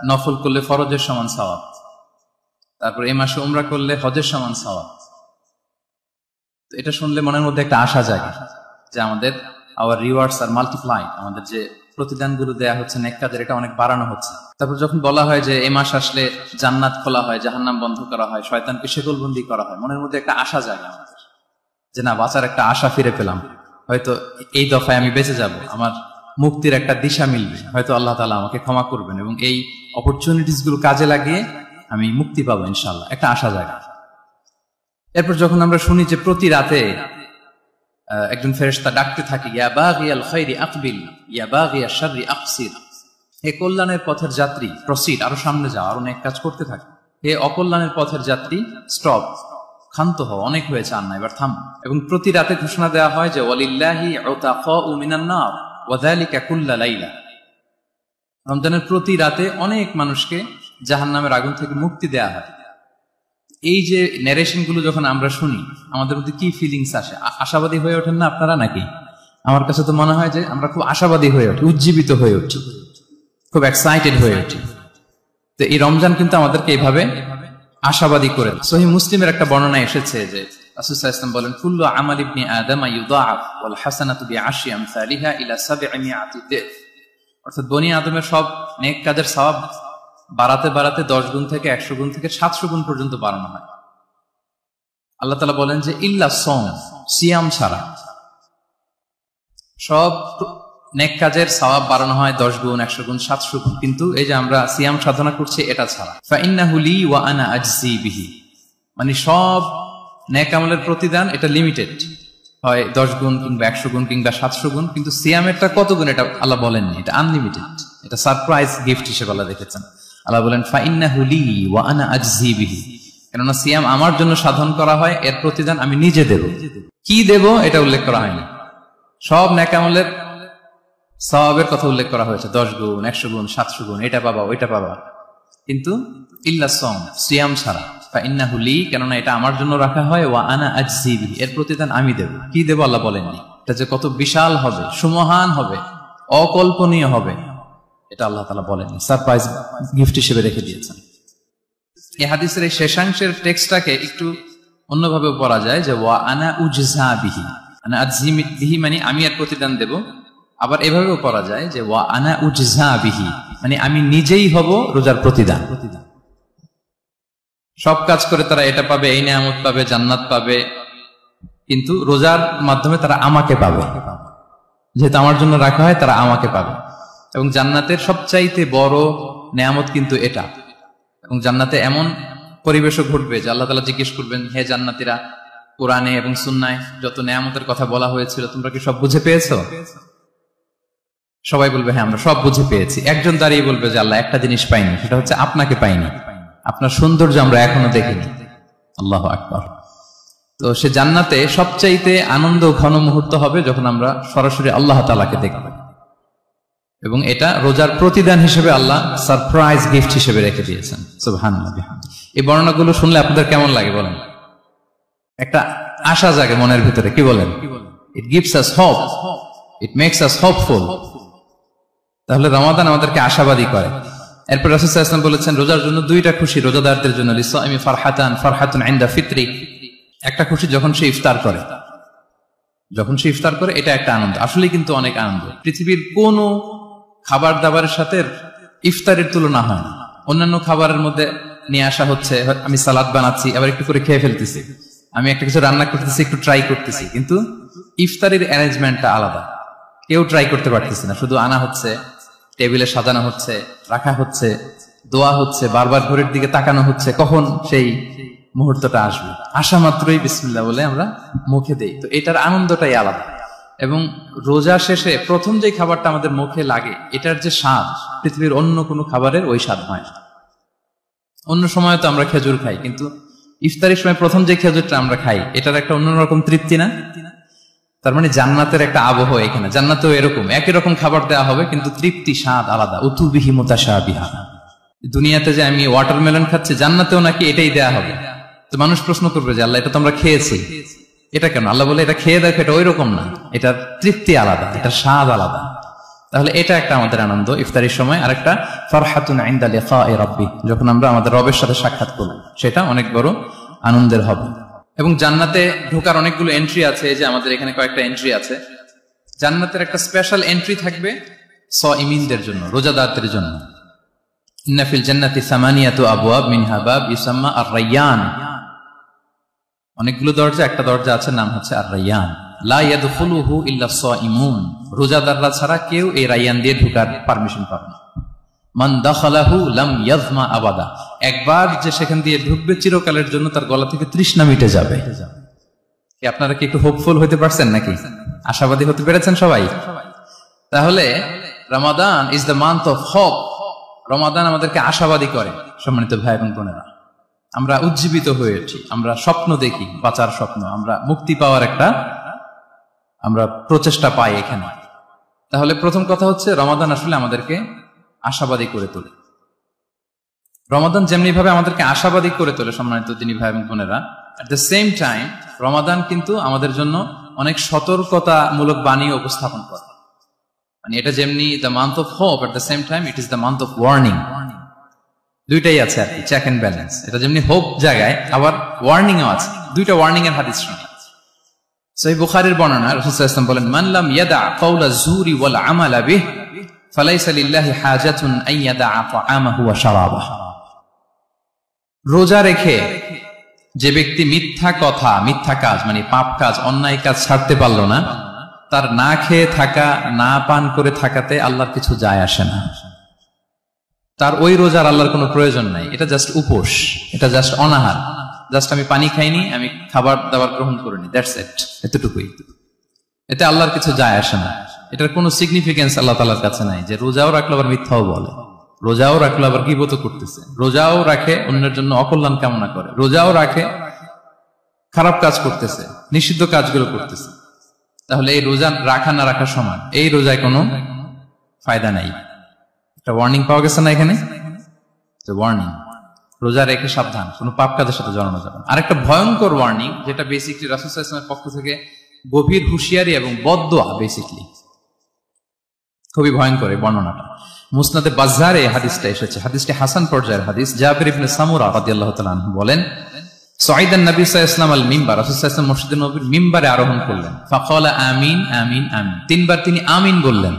নফল করলে ফরজের সমান সওয়াব, তারপর এই মাসে উমরা করলে হজের সমান সওয়াব, এটা শুনলে মনের মধ্যে একটা আশা জাগে যে আমাদের আওয়ার রিওয়ার্ডস আর মাল্টিপ্লাই, আমাদের যে প্রতিদানগুলো দেয়া হচ্ছে নেক কাজের, এটা অনেক বাড়ানো হচ্ছে। তারপর যখন বলা হয় যে এই মাস আসলে জান্নাত খোলা হয়, জাহান্নাম বন্ধ করা হয়, শয়তানকে শেকলবন্দি করা হয়, মনের মধ্যে একটা আশা জাগে আমাদের যে না, বাঁচার একটা আশা ফিরে পেলাম, হয়তো এই দফায় আমি বেঁচে যাব, আমার মুক্তির একটা দিশা মিলবে, হয়তো আল্লাহ তাআলা আমাকে ক্ষমা করবেন এবং এই অপরচুনিটিস গুলো কাজে লাগিয়ে আমি মুক্তি পাবো ইনশাআল্লাহ, একটা আশা জাগে। এরপর যখন আমরা শুনি যে প্রতি রাতে একজন ফেরেশতা ডাকতে থাকে, ইয়া বাগিয়াল খাইরি আকবিল ইয়া বাগিয়াশ শাররি আকসির, হে কল্যাণের পথের যাত্রী প্রসিড, আরো সামনে যাও, আরো নেক কাজ করতে থাকে। হে অকল্যাণের পথের যাত্রী স্টপ, ক্ষান্ত হও, অনেক হয়েছে, আর না, এবার থাম। এবং প্রতি রাতে ঘোষণা দেওয়া হয় যে ওয়ালিল্লাহি উতাকাউ মিনান নার ওয়া যালিকা কুল্লা লাইলা। রমজানের প্রতি রাতে অনেক মানুষকে জাহান্নামের আগুন থেকে মুক্তি দেয়া হয়। এই যে ন্যারেশন গুলো যখন আমরা শুনি আমাদের মধ্যে কি ফিলিংস আসে? আশাবাদী হয়ে ওঠেন না আপনারা নাকি? আমার কাছে তো মনে হয় যে আমরা খুব আশাবাদী হয়ে উঠি, উজ্জীবিত হয়ে উঠি, খুব এক্সাইটেড হয়ে উঠি। তো এই রমজান কিন্তু আমাদেরকে এইভাবে আশাবাদী করে। সহিহ মুসলিমের একটা বর্ণনা এসেছে যে রাসূল সাল্লাল্লাহু আলাইহি ওয়াসাল্লাম বলেন, কুল্লু আমাল ইবনি আদম ইউদাআফ ওয়াল হাসানাতু বিআশরি আমসালিহা ইলা 700 দিফ। অর্থাৎ বনি আদমের সব নেক কাজের সওয়াব বাড়াতে বাড়াতে 10 গুণ থেকে 100 গুণ থেকে 700 গুণ পর্যন্ত বাড়ানো হয়। আল্লাহ তাআলা বলেন যে ইল্লা সওম, সিয়াম ছাড়া সব নেক কাজের সওয়াব বাড়ানো হয় 10 গুণ, 100 গুণ, 700 গুণ, কিন্তু এই যে আমরা সিয়াম সাধনা করছি এটা ছাড়া। ফাইন্নাহু লি ওয়া আনা আজজি বিহি, মানে সব নেক আমলের প্রতিদান এটা লিমিটেড, হয় 10 গুণ কিংবা 100 গুণ কিংবা 700 গুণ, কিন্তু সিয়ামেরটা কত গুণ এটা আল্লাহ বলেননি, এটা আনলিমিটেড, এটা সারপ্রাইজ গিফট হিসেবে আল্লাহ রেখেছেন। আল্লাহ বলেন ফাইন্নাহু লি ওয়া আনা আজজি বিহি, কেননা সিয়াম আমার জন্য সাধন করা হয়, এর প্রতিদান আমি নিজে দেব। কি দেব এটা উল্লেখ করা হয়নি, সব নেক আমলের সওয়াবের কথা উল্লেখ করা হয়েছে, 10 গুণ, 100 গুণ, 700 গুণ, এটা পাবা ওইটা পাবা, কিন্তু ইল্লা সওম, সিয়াম ছাড়া। ফাইন্নাহু লি, কেননা এটা আমার জন্য রাখা হয়, ওয়া আনা আজজি বিহি, এর প্রতিদান আমি দেব। কি দেব আল্লাহ বলেননি, এটা যে কত বিশাল হবে, সুমহান হবে, অকল্পনীয় হবে, এটা আল্লাহ তাআলা বলেননি, সারপ্রাইজ গিফট হিসেবে রেখে দিয়েছেন। এই হাদিসের এই শেষাংশের টেক্সটটাকে একটু অন্যভাবে পড়া যায় যে ওয়া আনা উজজা বিহি, আনা আজজি বিহি মানে আমি এর প্রতিদান দেব। আবার এভাবেও পড়া যায় যে ওয়া আনা উজজা বিহি, মানে আমি নিজেই হব রোজার প্রতিদান। সব কাজ করে তারা এটা পাবে, এই নিয়ামত পাবে, জান্নাত পাবে, কিন্তু রোজার মাধ্যমে তারা আমাকে পাবে, যেহেতু আমার জন্য রাখা হয় তারা আমাকে পাবে। এবং জান্নাতের সবচাইতে বড় নিয়ামত কিন্তু এটা। এবং জান্নাতে এমন পরিবেশও ঘটবে যে আল্লাহ তাআলা জিজ্ঞেস করবেন, হে জান্নাতীরা, কোরআনে এবং সুন্নায় যত নিয়ামতের কথা বলা হয়েছিল তোমরা কি সব বুঝে পেয়েছো? সবাই বলবে হ্যাঁ আমরা সব বুঝে পেয়েছি। একজন দাঁড়িয়ে বলবে যে আল্লাহ একটা জিনিস পাইনি, সেটা হচ্ছে আপনাকে পাইনি, আপনার সৌন্দর্য আমরা এখনো দেখিনি। আল্লাহু আকবার। তো সে জান্নাতে সবচাইতে আনন্দ ঘন মুহূর্ত হবে যখন আমরা সরাসরি আল্লাহ তাআলাকে দেখব, এবং এটা রোজার প্রতিদান হিসেবে আল্লাহ সারপ্রাইজ গিফট হিসেবে রেখে দিয়েছেন। সুবহানাল্লাহ। এই বর্ণনাগুলো শুনলে আপনাদের কেমন লাগে বলেন? একটা আশা জাগে মনের ভিতরে, কি বলেন? It gives us hope, it makes us hopeful. তাহলে রমাদান আমাদেরকে আশাবাদী করে। এরপর রাসূল সাল্লাল্লাহু আলাইহি ওয়াসাল্লাম বলেছেন রোজার জন্য দুইটা খুশি রোজাদারদের জন্য, লিসাইমি ফারহাতুন ইনদা ফিতরি। একটা খুশি যখন সে ইফতার করে, যখন সে ইফতার করে এটা একটা আনন্দ, আসলে কিন্তু অনেক আনন্দ। পৃথিবীর কোন খাবার দাবারের সাথে ইফতারের তুলনা হয় না। অন্যান্য খাবারের মধ্যে নিয়ে আসা হচ্ছে, আমি সালাদ বানাচ্ছি আবার একটু করে খেয়ে ফেলতেছি, আমি একটা কিছু রান্না করতেছি একটু ট্রাই করতেছি, কিন্তু ইফতারের অ্যারেঞ্জমেন্টটা আলাদা। কেউ ট্রাই করতে পারতেছে না, শুধু আনা হচ্ছে, টেবিলে সাজানো হচ্ছে, রাখা হচ্ছে, দোয়া হচ্ছে, বারবার ঘরের দিকে তাকানো হচ্ছে কখন সেই মুহূর্তটা আসবে। আসা মাত্রই বিসমিল্লাহ বলে আমরা মুখে দেই। তো এটার আনন্দটাই আলাদা। এবং রোজা শেষে প্রথম যে খাবারটা আমাদের মুখে লাগে, এটার যে স্বাদ পৃথিবীর অন্য কোনো খাবারের ওই স্বাদ হয় না। অন্য সময় তো আমরা খেজুর খাই, কিন্তু ইফতারের সময় প্রথম যে খেজুরটা আমরা খাই, এটার একটা অন্যরকম তৃপ্তি না? তার মানে জান্নাতের একটা আবহ এখানে। জান্নাতেও এরকম একই রকম খাবার দেওয়া হবে, কিন্তু তৃপ্তি স্বাদ আলাদা। উতুবিহি মুতাশাবিহা। দুনিয়াতে যে আমি ওয়াটারমেলন খাচ্ছি, জান্নাতেও নাকি এটাই দেয়া হবে। তো মানুষ প্রশ্ন করবে যে আল্লাহ এটা তো আমরা খেয়েছি, এটা কেন? আল্লাহ বলে এটা খেয়ে দেখো, এটা ওই রকম না, এটার তৃপ্তি আলাদা, এটার স্বাদ আলাদা। তাহলে এটা একটা আমাদের আনন্দ ইফতারের সময়। আর একটা ফারহাতুন ইনদা লিকাই রাব্বি, যখন আমরা আমাদের রবের সাথে সাক্ষাৎ করব, সেটা অনেক বড় আনন্দের হবে। এবং জান্নাতে ঢোকার অনেকগুলো এন্ট্রি আছে, যে আমাদের এখানে কয়েকটা এন্ট্রি আছে। জান্নাতের একটা স্পেশাল এন্ট্রি থাকবে সাইমিনদের জন্য, রোজাদারদের জন্য। ইন্না ফিল জান্নাতি সামানিয়াতু আবওয়াব মিনহা বাব ইউসাম্মা আর-রায়্যান। অনেকগুলো দরজা, একটা দরজা আছে নাম হচ্ছে আর-রায়্যান। লা ইয়াদখুলুহু ইল্লা সাইমুন। রোজাদাররা ছাড়া কেউ এই রায়্যান দিয়ে ঢোকার পারমিশন পাবে না। মান দাখালাহু লাম ইয়াযমা আবাদা। একবার যে সেখান দিয়ে ঢুকবে, চিরকালের জন্য তার গলা থেকে তৃষ্ণা মিটে যাবে। কি আপনারা কি একটু হোপফুল হতে পারছেন নাকি? আশাবাদী হতে পেরেছেন সবাই? তাহলে Ramadan is the month of hope. Ramadan আমাদেরকে আশাবাদী করে। সম্মানিত ভাই এবং বোনেরা, আমরা উজ্জীবিত হয়ে উঠি, আমরা স্বপ্ন দেখি, বাঁচার স্বপ্ন, আমরা মুক্তি পাওয়ার একটা আমরা প্রচেষ্টা পাই এখানে। তাহলে প্রথম কথা হচ্ছে রমাদান আসলে আমাদেরকে আশাবাদী করে তোলে। রমাদান যেমনি ভাবে আমাদেরকে আশাবাদী করে তোলে সম্মানিত দিনী ভাই এবং বোনেরা, এট দ্য সেম টাইম রমাদান কিন্তু আমাদের জন্য অনেক সতর্কতামূলক বাণী উপস্থাপন করে। মানে এটা যেমনি the month of hope, at the same time it is the month of warning. দুইটাই আছে আর কি, চেক এন্ড ব্যালেন্স। এটা যেমনি হোপ জায়গায়, আবার ওয়ার্নিং ও আছে। দুইটা ওয়ার্নিং এর হাদিস শুনি। সহিহ বুখারীর বর্ণনা, রাসূল সাল্লাল্লাহু আলাইহি ওয়াসাল্লাম বলেন, মান লাম ইয়াদা কাওলা যুরি ওয়াল আমালা বিহি ফালাইসা লিল্লাহি হাজাতুন আন ইয়াদা তাআমাহু ওয়া শারাবাহু। রোজা রেখে যে ব্যক্তি মিথ্যা কথা, মিথ্যা কাজ মানে পাপ কাজ, অন্যায় কাজ ছাড়তে পারল না, তার না খেয়ে থাকা, না পান করে থাকাতে আল্লাহর কিছু যায় আসে না। তার ওই রোজার আল্লাহর কোনো প্রয়োজন নাই। এটা জাস্ট উপোস, এটা জাস্ট অনাহার, জাস্ট আমি পানি খাইনি, আমি খাবার দাবার গ্রহণ করিনি, দ্যাটস ইট, এতটুকুই। এতে আল্লাহর কিছু যায় আসে না। এটার কোনো সিগনিফিকেন্স আল্লাহ তাআলার কাছে নাই, যে রোজাও রাখলো আবার মিথ্যাও বলে, রোজাও রাখলো আবার গীবত করতেছে, রোজাও রাখে অন্যের জন্য অকল্যাণ কামনা করে, রোজাও রাখে খারাপ কাজ করতেছে, নিষিদ্ধ কাজগুলো করতেছে। তাহলে এই রোজা রাখা না রাখার সমান, এই রোজায় কোনো ফায়দা নাই। একটা ওয়ার্নিং পাওয়া গেছে না এখানে? ওয়ার্নিং, রোজা রেখে সাবধান, কোনো পাপ কাজের সাথে জড়ানো যাবে না। আরেকটা ভয়ঙ্কর ওয়ার্নিং, যেটা বেসিকলি রাসূল সাল্লাল্লাহু আলাইহি ওয়াসাল্লামের পক্ষ থেকে গভীর হুঁশিয়ারি এবং বদদোয়া, বেসিকলি খুবই ভয়ঙ্কর এই বর্ণনাটা। মুসনাদে বাজ্জারে হাদিসটা এসেছে, হাদিসটি হাসান পর্যায়ের হাদিস। জাবির ইবনে সামুরা রাদিয়াল্লাহু তাআলা আনহু বলেন, সাইদান নবী সাল্লাল্লাহু আলাইহি ওয়াসাল্লাম আল মিম্বার, রাসূল সাল্লাল্লাহু আলাইহি ওয়াসাল্লাম মসজিদে নববীর মিম্বারে আরোহণ করলেন। ফাকালা আমিন আমিন আমিন, তিনবার তিনি আমিন বললেন,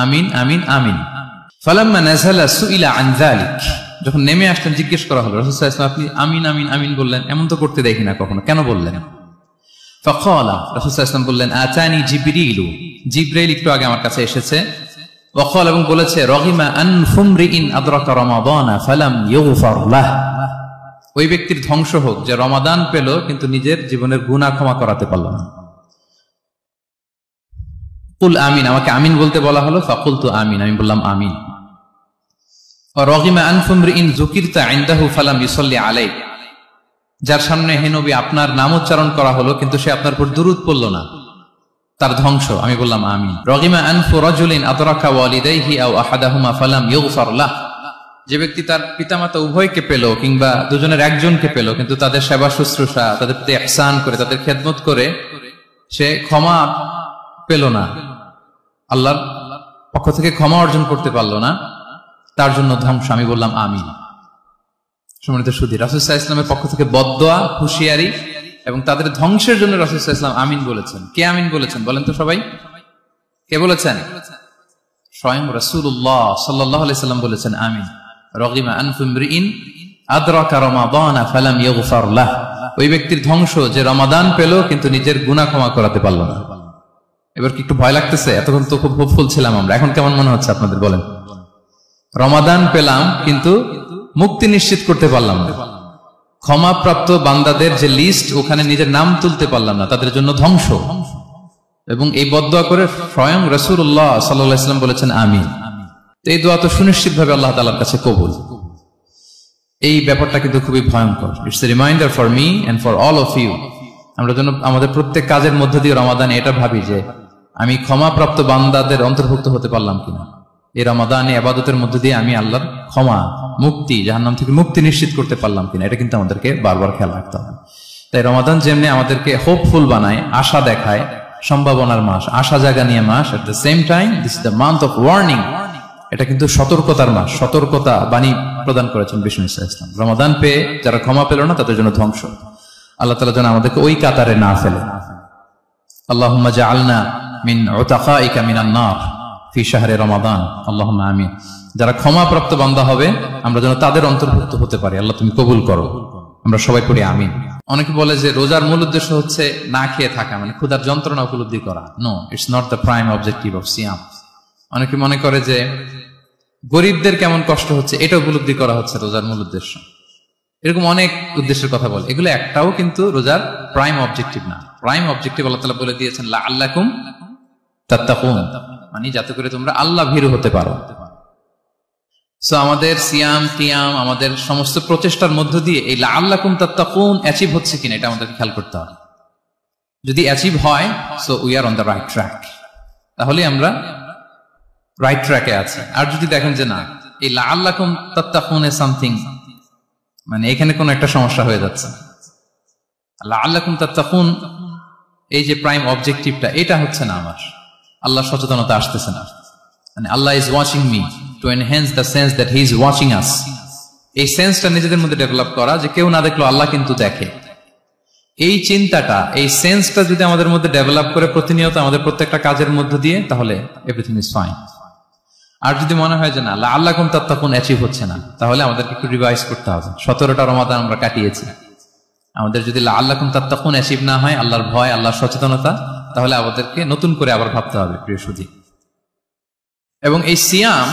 আমিন আমিন আমিন। ফালাম্মা নাযালা সুইলা আন যালিক, যখন নেমে আসলেন জিজ্ঞেস করা হলো, রাসূল সাল্লাল্লাহু আলাইহি ওয়াসাল্লাম আপনি আমিন আমিন আমিন বললেন, এমন তো করতে দেখি না কখনো, কেন বললেন? ফাকালা, রাসূল সাল্লাল্লাহু আলাইহি ওয়াসাল্লাম বললেন, আতানি জিবরিলু, জিবরাইল একটু আগে আমার কাছে এসেছে। ওয়াকাল, এবং বলেছে, রহিমা আন ফুমরিইন আদরাকা রমাদানা ফালাম ইউগফার লাহ, ওই ব্যক্তির ধ্বংস হোক যে রমাদান পেল কিন্তু নিজের জীবনের গুনাহ ক্ষমা করাতে পারল না। কুল আমিন, আমাকে আমিন বলতে বলা হলো, ফাকুলতু আমিন, আমি বললাম আমিন। রাগিমা আনফু ইমরিইন যুকিরতা ইনদাহু ফালাম ইউসাল্লি আলাইহি, যার সামনে হে নবী আপনার নাম উচ্চারণ করা হলো কিন্তু সে আপনার উপর দুরূদ পড়ল না, তার ধ্বংস। আমি বললাম আমিন। রাগিমা আনফু রাজুলিন আদরাকা ওয়ালিদাইহি আও আহাদাহুমা ফালাম ইউগফার লাহ, যে ব্যক্তি তার পিতামাতা উভয়কে পেল কিংবা দুজনের একজনকে পেল কিন্তু তাদের সেবা শুশ্রূষা, তাদের প্রতি ইহসান করে, তাদের খেদমত করে সে ক্ষমা পেল না, আল্লাহর পক্ষ থেকে ক্ষমা অর্জন করতে পারলো না, তার জন্য ধ্বংস। আমি বললাম আমিন। সম্মানিত সুধী, রাসূল সাল্লাল্লাহু আলাইহি ওয়াসাল্লামের পক্ষ থেকে বদদোয়া, হুঁশিয়ারি এবং তাদের ধ্বংসের জন্য রাসূল সাল্লাল্লাহু আলাইহি ওয়াসাল্লাম আমিন বলেছেন। কে আমিন বলেছেন বলেন তো সবাই? কে বলেছেন? স্বয়ং রাসূলুল্লাহ সাল্লাল্লাহু আলাইহি ওয়াসাল্লাম বলেছেন আমিন। রাগিমা আনফু ইমরিইন আদরাকা রমাদান ফালাম ইউগফার লাহ, ওই ব্যক্তির ধ্বংস যে রমাদান পেল কিন্তু নিজের গুনাহ ক্ষমা করাতে পারল না। এবার কি একটু ভয় লাগতেছে? এতক্ষণ তো খুব হোপফুল ছিলাম আমরা, এখন কেমন মনে হচ্ছে আপনাদের বলেন? রমাদান পেলাম কিন্তু মুক্তি নিশ্চিত করতে পারলাম না, ক্ষমাপ্রাপ্ত বান্দাদের যে লিস্ট ওখানে নিজের নাম তুলতে পারলাম না, তাদের জন্য ধ্বংস। এবং এই বদদোয়া করে স্বয়ং রাসূলুল্লাহ সাল্লাল্লাহু আলাইহি ওয়াসাল্লাম বলেছেন আমিন। এই দোয়া তো সুনিশ্চিত ভাবে আল্লাহ তাআলার কাছে কবুল। এই ব্যাপারটা কিন্তু খুবই ভয়ঙ্কর। It's a reminder for me and for all of you. আমরা যেন আমাদের প্রত্যেক কাজের মধ্য দিয়ে রমাদানে এটা ভাবি যে আমি ক্ষমাপ্রাপ্ত বান্দাদের অন্তর্ভুক্ত হতে পারলাম কিনা। এই রমাদানে ইবাদতের মধ্য দিয়ে আমি আল্লাহর ক্ষমা, মুক্তি, জাহান্নাম থেকে মুক্তি নিশ্চিত করতে পারলাম কিনা, এটা কিন্তু আমাদেরকে বারবার খেয়াল রাখতে হবে। তাই রমাদান যেমনি আমাদেরকে হোপফুল বানায়, আশা দেখায়, সম্ভাবনার মাস, আশা জাগা নিয়ে মাস, at the same time this is the month of warning. এটা কিন্তু সতর্কতার মাস, সতর্কতা বাণী প্রদান করেছেন বিষ্ণু ইসলাম। রমাদান পেয়ে যারা ক্ষমা পেল না তাদের জন্য ধ্বংস। আল্লাহ তাআলা যেন আমাদেরকে ওই কাতারে না ফেলে। আল্লাহুম্মা জাআলনা মিন উতাকাইকা মিনান নার ফি শাহরি রমাদান, আল্লাহুম্মা আমিন। যারা ক্ষমাপ্রাপ্ত বান্দা হবে আমরা যেন তাদের অন্তর্ভুক্ত হতে পারি। আল্লাহ তুমি কবুল করো। আমরা সবাই পড়ি আমিন। অনেকে বলে যে রোজার মূল উদ্দেশ্য হচ্ছে না খেয়ে থাকা, মানে ক্ষুধার যন্ত্রণা উপলব্ধি করা। No, it's not the prime objective of সিয়াম। অনেকে মনে করে যে গরিবদের কেমন কষ্ট হচ্ছে এটা উপলব্ধি করা হচ্ছে রোজার মূল উদ্দেশ্য। এরকম অনেক উদ্দেশ্যের কথা বলে, এগুলো একটাও কিন্তু রোজার প্রাইম অবজেক্টিভ না। প্রাইম অবজেক্টিভ আল্লাহ তাআলা বলে দিয়েছেন লাআল্লাকুম তাত্তাকুন, মানে যাতে করে তোমরা আল্লাহ ভীরু হতে পারো। সো আমাদের সিয়াম, কিয়াম, আমাদের সমস্ত প্রচেষ্টার মধ্য দিয়ে এই লাআল্লাকুম তাত্তাকুন অ্যাচিভ হচ্ছে কিনা এটা আমাদেরকে খেয়াল করতে হবে। যদি অ্যাচিভ হয়, so we are on the right track, তাহলে আমরা রাইট ট্র্যাকে আছে। আর যদি দেখেন যে না, এই লাআল্লাকুম তাত্তাকুন এ সামথিং, মানে এখানে কোন একটা সমস্যা হয়ে যাচ্ছে, লাআল্লাকুম তাত্তাকুন এই যে প্রাইম অবজেক্টিভটা এটা হচ্ছে না, আমার আল্লাহ সচেতনতা আসতেছে না, মানে Allah is watching me, to enhance the sense that he is watching us. এই সেন্সটা নিজেদের মধ্যে ডেভেলপ করা যে কেউ না দেখলো আল্লাহ কিন্তু দেখে। এই চিন্তাটা, এই সেন্সটা যদি আমাদের মধ্যে ডেভেলপ করে প্রতিনিয়ত আমাদের প্রত্যেকটা কাজের মধ্য দিয়ে, তাহলে এভরিথিং ইজ ফাইন। আর যদি মনে হয় যে না লাআল্লাকুম তাত্তাকুন অ্যাচিভ হচ্ছে না, তাহলে আমাদেরকে একটু রিভাইজ করতে হবে। 17টা রমাদান আমরা কাটিয়েছি, আমাদের যদি লাআল্লাকুম তাত্তাকুন অ্যাচিভ না হয়, আল্লাহর ভয়, আল্লাহর সচেতনতা, তাহলে আমাদেরকে নতুন করে আবার ভাবতে হবে প্রিয় সুধী। এবং এই সিয়াম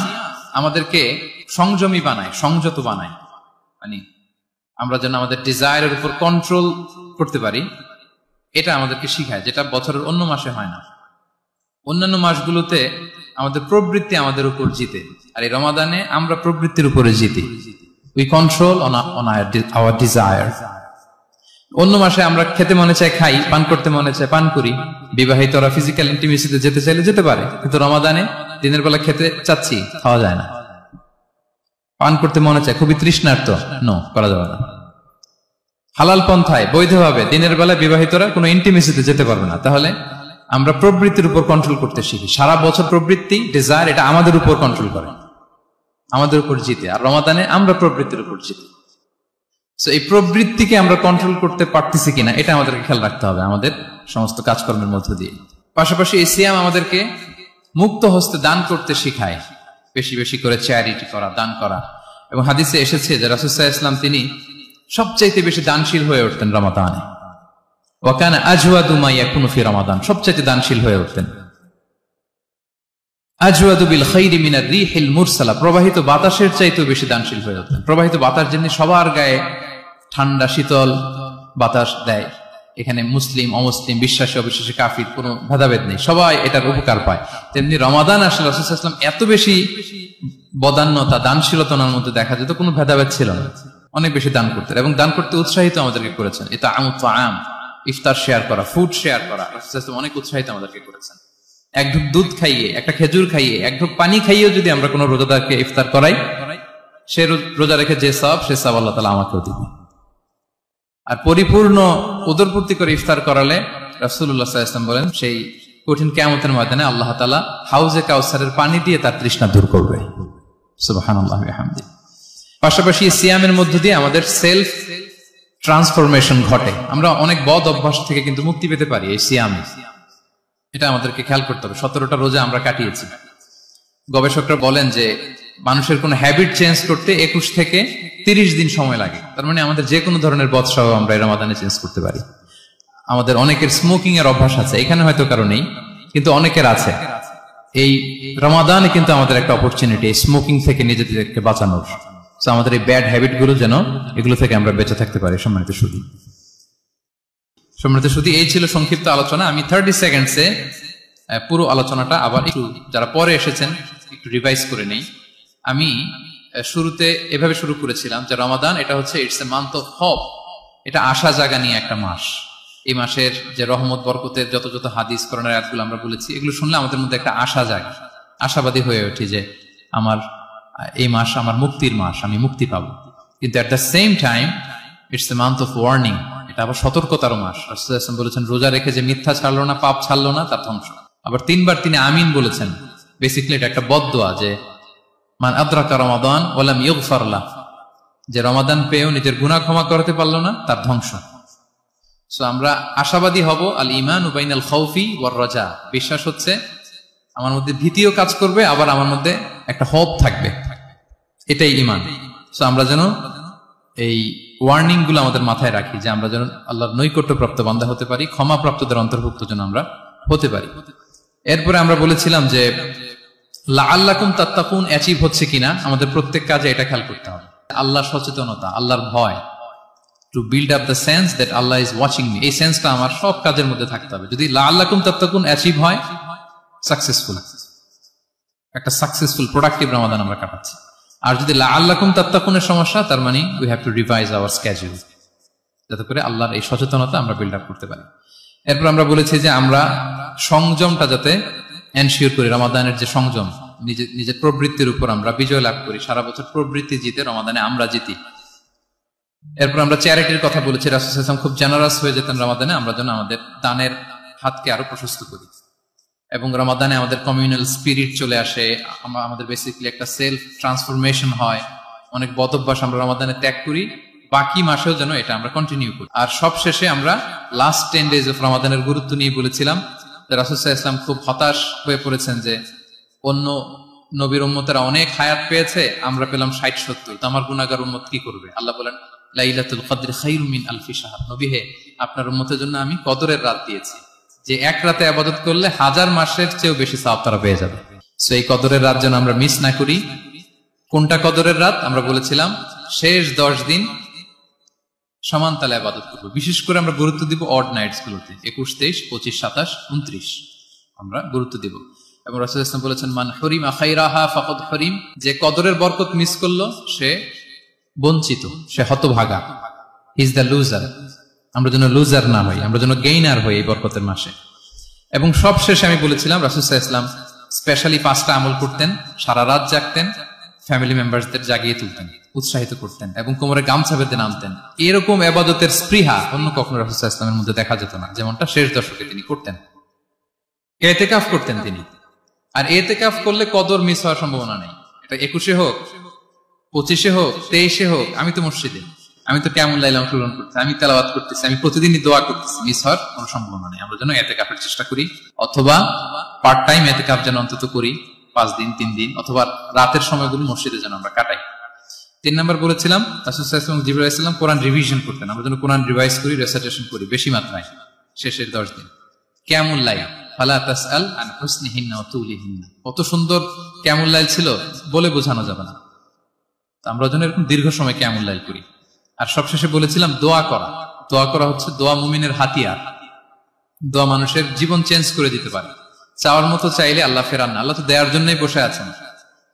আমাদেরকে সংযমী বানায়, সংযত বানায়, মানে আমরা যেন আমাদের ডিজায়ারের উপর কন্ট্রোল করতে পারি, এটা আমাদেরকে শিখায়, যেটা বছরের অন্য মাসে হয় না। অন্যান্য মাসগুলোতে আমাদের প্রবৃত্তি আমাদের উপর জিতে, আর এই রমাদানে আমরা প্রবৃত্তির উপরে জিতি। We control on our desire. অন্য মাসে আমরা খেতে মনে চায় খাই, পান করতে মনে চায় পান করি, বিবাহিতরা ফিজিক্যাল ইন্টিমেসিতে যেতে চাইলে যেতে পারে, কিন্তু রমাদানে দিনের বেলা খেতে চাচ্ছি, খাওয়া যায় না। পান করতে মনে চায়, খুবই তৃষ্ণার্ত, নো, করা যাবে না। হালাল পন্থায় বৈধভাবে দিনের বেলা বিবাহিতরা কোনো ইন্টিমেসিতে যেতে পারবে না। তাহলে আমরা প্রবৃত্তির উপর কন্ট্রোল করতে শিখি। সারা বছর প্রবৃত্তি, ডিজায়ার, এটা আমাদের উপর কন্ট্রোল করে, আমাদের উপর জিতে। আর রমাদানে আমরা প্রবৃত্তির উপর জিতি। সো এই প্রবৃত্তিকে আমরা কন্ট্রোল করতে পারতেছি কিনা এটা আমাদেরকে খেয়াল রাখতে হবে আমাদের সমস্ত কাজকর্মের মধ্য দিয়ে। পাশাপাশি এই সিয়াম আমাদেরকে মুক্ত হস্তে দান করতে শিখায়, বেশি বেশি করে চ্যারিটি করা, দান করা। এবং হাদিসে এসেছে যে রাসূল সাল্লাল্লাহু আলাইহি ওয়াসাল্লাম তিনি সবচাইতে বেশি দানশীল হয়ে উঠতেন রমাদানে। ওয়া কানা আজওয়াদু মা ইয়াকুনু ফি রমাদান, সবচাইতে দানশীল হয়ে উঠতেন। আজওয়াদু বিল খাইরি মিনার রিহিল মুরসালা, প্রবাহিত বাতাসের চাইতেও বেশি দানশীল হয়ে উঠতেন। প্রবাহিত বাতাস যেমনি সবার গায়ে ঠান্ডা শীতল বাতাস দেয়, এখানে মুসলিম অমুসলিম, বিশ্বাসী অবিশ্বাসী, কাফির কোনো ভেদাভেদ নেই, সবাই এটার উপকার পায়। তেমনি রমাদান আসলে রাসূল সাল্লাল্লাহু আলাইহি ওয়াসাল্লাম এত বেশি বদান্যতা, দানশীলতার মধ্যে দেখা যেত, কোনো ভেদাভেদ ছিল না, অনেক বেশি দান করতেন এবং দান করতে উৎসাহিত আমাদেরকে করেছেন। এটা আম ইফতার শেয়ার করা, ফুড শেয়ার করা, রাসূল সাল্লাল্লাহু আলাইহি ওয়াসাল্লাম অনেক উৎসাহিত আমাদেরকে করেছেন। এক ঢুক দুধ খাইয়ে, একটা খেজুর খাইয়ে, এক ঢুক পানি খাইয়েও যদি আমরা কোনো রোজাদারকে ইফতার করাই, সে রোজা রেখে যে সওয়াব, সে সওয়াব আল্লাহ তাআলা আমাকেও দিবেন। আর পরিপূর্ণ উদরপূর্তি করে ইফতার করালে রাসূলুল্লাহ সাল্লাল্লাহু আলাইহি ওয়াসাল্লাম বলেন, সেই কঠিন কিয়ামতের ময়দানে আল্লাহ তাআলা হাউজে কাউসারের পানি দিয়ে তার তৃষ্ণা দূর করবে। সুবহানাল্লাহি ওয়া বিহামদিহি। পাশাপাশি সিয়ামের মধ্য দিয়ে আমাদের সেলফ ট্রান্সফরমেশন ঘটে। আমরা অনেক বদ অভ্যাস থেকে কিন্তু মুক্তি পেতে পারি এই সিয়ামে, এটা আমাদেরকে খেয়াল করতে হবে। 17টা রোজা আমরা কাটিয়েছি। গবেষকরা বলেন যে মানুষের কোনো হ্যাবিট চেঞ্জ করতে 21 থেকে 30 দিন সময় লাগে। তার মানে আমাদের যে কোনো ধরনের বদ স্বভাব আমরা এই রমাদানে চেঞ্জ করতে পারি। আমাদের অনেকের স্মোকিং এর অভ্যাস আছে, এখানে হয়তো কারো নেই, কিন্তু অনেকের আছে। এই রমাদানে কিন্তু আমাদের একটা অপরচুনিটি স্মোকিং থেকে নিজেদেরকে বাঁচানোর। তো আমাদের এই ব্যাড হ্যাবিট গুলো যেন, এগুলো থেকে আমরা বেঁচে থাকতে পারি। সম্মানিত সুধী, এই ছিল সংক্ষিপ্ত আলোচনা। আমি 30 সেকেন্ডসে পুরো আলোচনাটা আবার একটু, যারা পরে এসেছেন, একটু রিভাইজ করে নেই। আমি শুরুতে এভাবে শুরু করেছিলাম যে রমাদান এটা হচ্ছে it's a month of hope, এটা আশা জাগা নিয়ে একটা মাস। এই মাসের যে রহমত বরকতের যত যত হাদিস কোরআনের আয়াতগুলো আমরা বলেছি, এগুলো শুনলে আমাদের মধ্যে একটা আশা জাগে, আশাবাদী হয়ে ওঠে যে আমার এই মাস আমার মুক্তির মাস, আমি মুক্তি পাবো। কিন্তু এট the same time it's a month of warning, এটা আবার সতর্কতারও মাস। রাসূলুল্লাহ সাল্লাল্লাহু আলাইহি ওয়াসাল্লাম বলেছেন, রোজা রেখে যে মিথ্যা ছাড়লো না, পাপ ছাড়লো না, তার ধ্বংস। আবার 3 বার তিনি আমিন বলেছেন। বেসিক্যালি এটা একটা বদদোয়া যে মান আদরাকা রমাদান ওয়া লাম ইগফার লাহ, যে রমাদান পেয়েও নিজের গুনাহ ক্ষমা করতে পারলো না, তার ধ্বংস। সো আমরা আশাবাদী হব। আল ঈমানু বাইনাল খাউফি ওয়ার রাজা, বিশ্বাস হচ্ছে আমার মধ্যে ভীতিও কাজ করবে, আবার আমার মধ্যে একটা হোপ থাকবে, এটাই ঈমান। সো আমরা যেন এই ওয়ার্নিং গুলো আমাদের মাথায় রাখি, যে আমরা যেন আল্লাহর নৈকট্যপ্রাপ্ত বান্দা হতে পারি, ক্ষমাপ্রাপ্তদের অন্তর্ভুক্ত যেন আমরা হতে পারি। এরপরে আমরা বলেছিলাম যে লাআল্লাকুম তাত্তাকুন অ্যাচিভ হচ্ছে কিনা আমাদের প্রত্যেক কাজে এটা খেয়াল করতে হবে। আল্লাহর সচেতনতা, আল্লাহর ভয়, to build up the sense that Allah is watching me, এই সেন্সটা আমার সব কাজের মধ্যে থাকতে হবে। যদি লাআল্লাকুম তাত্তাকুন অ্যাচিভ হয়, সাকসেসফুল, একটা সাকসেসফুল প্রোডাক্টিভ রমাদান আমরা কাটাচ্ছি। আর যদি লাআল্লাকুম তাত্তাকুনের সমস্যা, তার মানে we have to revise hour schedule, যাতে করে আল্লাহর এই সচেতনতা আমরা বিল্ড আপ করতে পারি। এরপর আমরা বলেছি যে আমরা সংযমটা যাতে এনশিওর করি, রমাদানের যে সংযম, নিজের প্রবৃত্তির উপর আমরা বিজয় লাভ করি। সারা বছর প্রবৃত্তি জিতে, রমাদানে আমরা জিতি। এরপর আমরা চ্যারিটির কথা বলেছি। রাসূল সাল্লাল্লাহু আলাইহি ওয়াসাল্লাম খুব জেনারাস হয়ে যেতেন রমাদানে, আমরা যেন আমাদের দানের হাতকে আরো প্রশস্ত করি। এবং রমাদানে আমাদের কমিউনাল স্পিরিট চলে আসে, আমাদের বেসিক্যালি একটা সেলফ ট্রান্সফরমেশন হয়। অনেক বদ অভ্যাস আমরা রমাদানে ত্যাগ করি, বাকি মাসেও যেন এটা আমরা কন্টিনিউ করি। আর সবশেষে আমরা লাস্ট 10 days অফ রমাদানের গুরুত্ব নিয়ে বলেছিলাম যে রাসূল সাল্লাল্লাহু আলাইহি ওয়াসাল্লাম খুব হতাশ হয়ে পড়েছেন যে অন্য নবীর উম্মতেরা অনেক হায়াত পেয়েছে, আমরা পেলাম 60-70, তো আমার গুনাহগার উম্মত কি করবে? আল্লাহ বলেন লাইলাতুল কদর খায়রুম মিন আলফি শাহর, নবী হে, আপনার উম্মতের জন্য আমি কদরের রাত দিয়েছি, যে এক রাতে ইবাদত করলে 1000 মাসের চেয়েও বেশি সওয়াব তারা পেয়ে যাবে। সো এই কদরের রাত যেন আমরা মিস না করি। কোনটা কদরের রাত? আমরা বলেছিলাম শেষ 10 দিন সমান তালে ইবাদত করব। বিশেষ করে আমরা গুরুত্ব দিব অড নাইটস গুলোতে, 21, 23, 25, 27, 29 আমরা গুরুত্ব দিব। এবং রাসূল সাল্লাল্লাহু আলাইহি ওয়াসাল্লাম বলেছেন মান হুরিমা খায়রাহা ফাকাদ হুরিম, যে কদরের বরকত মিস করলো সে বঞ্চিত, সে হতভাগা, হি ইজ দ্য লুজার। আমরা যেন লুজার না হই, আমরা যেন গেইনার হই এই বরকতের মাসে। এবং সবশেষে আমি বলেছিলাম রাসূল সাল্লাল্লাহু আলাইহি ওয়াসাল্লাম স্পেশালি 5টা আমল করতেন, সারা রাত জাগতেন, ফ্যামিলি মেম্বারসদের জাগিয়ে তুলতেন, উৎসাহিত করতেন এবং কোমরে গামছা বেঁধে নামতেন। এরকম ইবাদতের স্পৃহা অন্য কখনো রাসূল সাল্লাল্লাহু আলাইহি ওয়াসাল্লামের মধ্যে দেখা যেত না, যেমনটা শেষ দশকে তিনি করতেন। ইতিকাফ করতেন তিনি। আর ইতিকাফ করলে কদর মিস হওয়ার সম্ভাবনা নেই। এটা 21-এ হোক, 25-এ হোক, 23-এ হোক, আমি তো মসজিদে, আমি তো কিয়ামুল লাইল অংশগ্রহণ করতেছি, আমি তেলাওয়াত করতেছি, আমি প্রতিদিনই দোয়া করতেছি, মিস হওয়ার কোনো সম্ভাবনা নেই। আমরা যেন ইতিকাফের চেষ্টা করি, অথবা পার্ট টাইম ইতিকাফ যেন অন্তত করি, 5 দিন 3 দিন, অথবা রাতের সময়গুলো মসজিদে যেন আমরা কাটাই। 3 নাম্বার বলেছিলাম রাসূল সাল্লাল্লাহু আলাইহি ওয়াসাল্লাম জিবরাইল আলাইহিস সালাম কোরআন রিভিশন করতেন। আমরা যেন কোরআন রিভাইজ করি, রেসাইটেশন করি বেশি মাত্রায় শেষের 10 দিন। কিয়ামুল লাইল ফালা তাসআল আন হুসনিহিন্না ওয়া তুলিহিন্না, কত সুন্দর কিয়ামুল লাইল ছিল বলে বোঝানো যাবে না। আমরা যেন এরকম দীর্ঘ সময় কিয়ামুল লাইল করি। আর সবশেষে বলেছিলাম দোয়া করা, দোয়া করা হচ্ছে দোয়া মুমিনের হাতিয়ার। দোয়া মানুষের জীবন চেঞ্জ করে দিতে পারে। চাওয়ার মতো চাইলে আল্লাহ ফেরান না, আল্লাহ তো দেওয়ার জন্যই বসে আছেন।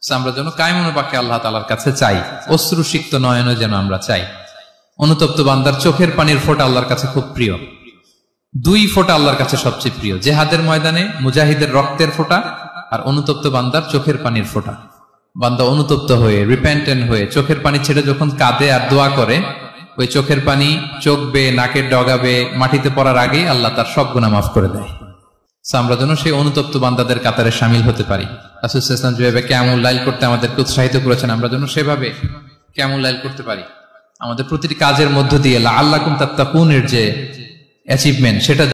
আমরা যেন কায়মনে পাকে আল্লাহ তাআলার কাছে চাই, অশ্রুসিক্ত নয়নে যেন আমরা চাই। অনুতপ্ত বান্দার চোখের পানির ফোঁটা আল্লাহর কাছে খুব প্রিয়। 2 ফোঁটা আল্লাহর কাছে সবচেয়ে প্রিয়, জেহাদের ময়দানে মুজাহিদের রক্তের ফোঁটা আর অনুতপ্ত বান্দার চোখের পানির ফোঁটা। বান্দা অনুতপ্ত হয়ে রিপেন্টেন্ট হয়ে চোখের পানি ছেড়ে যখন কাঁদে আর দোয়া করে, ওই চোখের পানি চোখ বেয়ে নাকের ডগাবে মাটিতে পড়ার আগেই আল্লাহ তার সব গুনাহ মাফ করে দেয়। আমরা যেন সেই অনুতপ্ত বান্দাদের কাতারে শামিল হতে পারি। রাসূল সাল্লাল্লাহু আলাইহি ওয়াসাল্লাম যেভাবে কিয়ামুল লাইল করতে আমাদেরকে উৎসাহিত করেছেন, আমরা যেন সেভাবে কিয়ামুল লাইল করতে পারি। আমাদের প্রতিটি কাজের মধ্য দিয়ে লাআল্লাকুম তাত্তাকুনের যে অ্যাচিভমেন্ট, সেটা